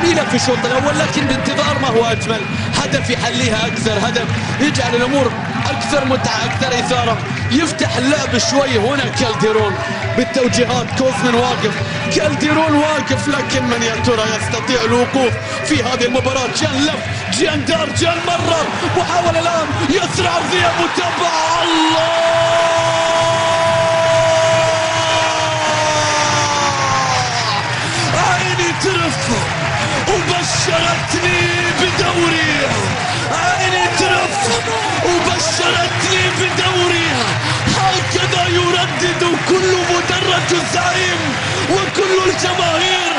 جميلة في الشوط الأول، لكن بانتظار ما هو أجمل، هدف يحليها أكثر، هدف يجعل الأمور أكثر متعة، أكثر إثارة، يفتح اللعب شوي. هنا كالديرون بالتوجيهات، كوزمن واقف، كالديرون واقف، لكن من يا ترى يستطيع الوقوف في هذه المباراة؟ جان لف، جان دار، جان مرر، محاولة الآن، يسرع عرضية متابعة، الله عيني ترف وبشرتني بدوري، عيني ترف وبشرتني بدوري. هكذا يردد كل مدرج الزعيم وكل الجماهير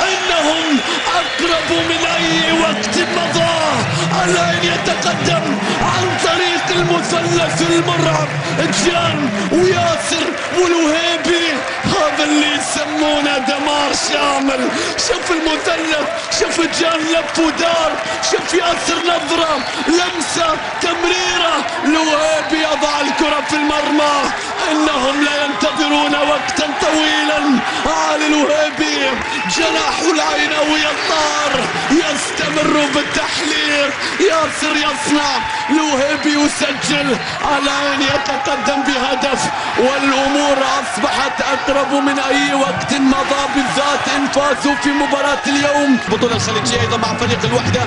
انهم اقرب من اي وقت مضى. الان يتقدم عن طريق المثلث المرعب جان وياسر والوهيبي، هذا اللي يسمونه دمار شامل. شوف المثلث، شوف جان لف ودار، شوف ياسر نظرة، لمسة، تمريرة، الوهيبي يضع الكرة في المرمى. انهم لا ينتظرون وقتا طويلا. علي الوهيبي جناح العينوي الطار يستمر بالتحليق، ياسر يصنع، الوهيبي يسجل، الآن يتقدم بهدف، والأمور أصبحت أقرب من أي وقت مضى، بالذات إن فازوا في مباراة اليوم. بطولة الخليجية أيضا مع فريق الوحدة،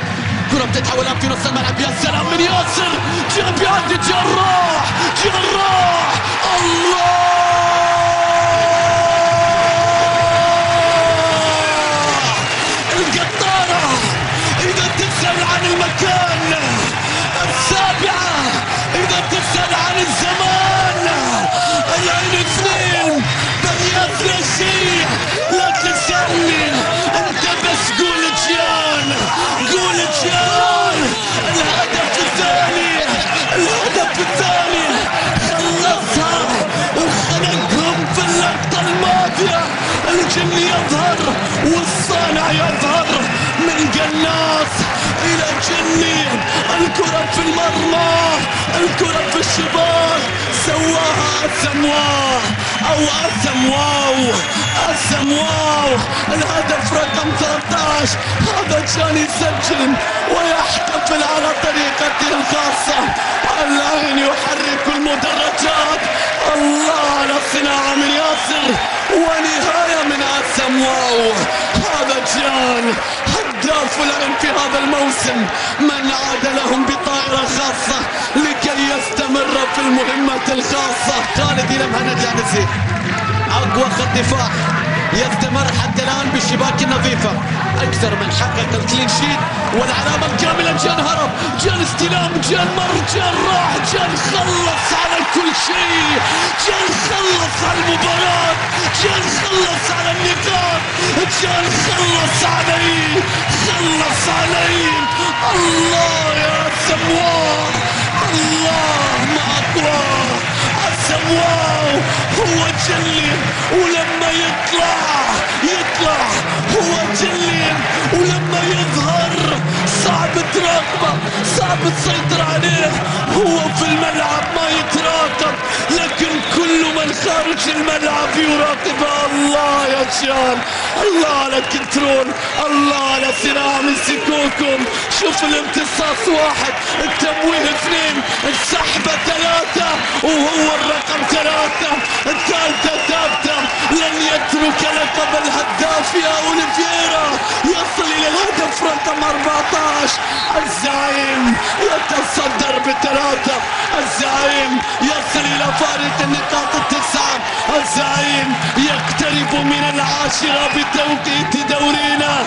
كرة بتتحول الآن في نص الملعب، يا سلام من ياسر، جاب بيعدي جراح، جراح، الله القطارة. إذا تسأل عن المكان السابعة، إذا تسأل عن الزمان، العين اثنين بريات لا شيء. لا تسألني أنت بس قول جيان، قول جيان. الهدف الثاني، الهدف الثاني خلصها وخنقهم في اللقطة الماضية. الجن يظهر والصانع يظهر، من قناص إلى جني، الكرة في المرمى، الكرة في الشباك، سواها أسمواه أو أسمواو، أسمواو. الهدف رقم 13، هذا كان يسجل ويحتفل على طريقته الخاصة. الآن يحرك المدرجات، الله على صناعة من ياسر ونهاية من أسمواو. هذا جان هداف العين في هذا الموسم، من عاد لهم بطائرة خاصة لكي يستمر في المهمة الخاصة. خالد لمها الجانسي، أقوى خط دفاع، يستمر حتى الآن بالشباك النظيفة، أكثر من حقق الكلين شيت والعلامة الكاملة. جان هرب، جان استلام، جان مر، جان راح، جان خلص على كل شيء، جان خلص على المباراة، جان خلص على النقاط، جان خلص علي، خلص علي. الله يا سمواه، الله ما أقواه. سمواه هو جلي، ولما يطلع هو جلي، ولما يظهر صعب تراقبه، صعب تسيطر عليه. هو في الملعب ما يتراقب، لكن كل من خارج الملعب يراقبه. الله يا جان، الله على كنترول، الله على صراع من سكوكم. شوف الامتصاص 1، التمويه 2، السحبة 3، وهو الرقم 3، الثالثة ثابتة. لن يترك لقب الهداف يا أوليفيرا، يصل إلى الهدف رقم 14. الزعيم يتصدر ب3، الزعيم يصل إلى فارق النقاط 9، الزعيم يقترب من 10 بتوقيت دورينا.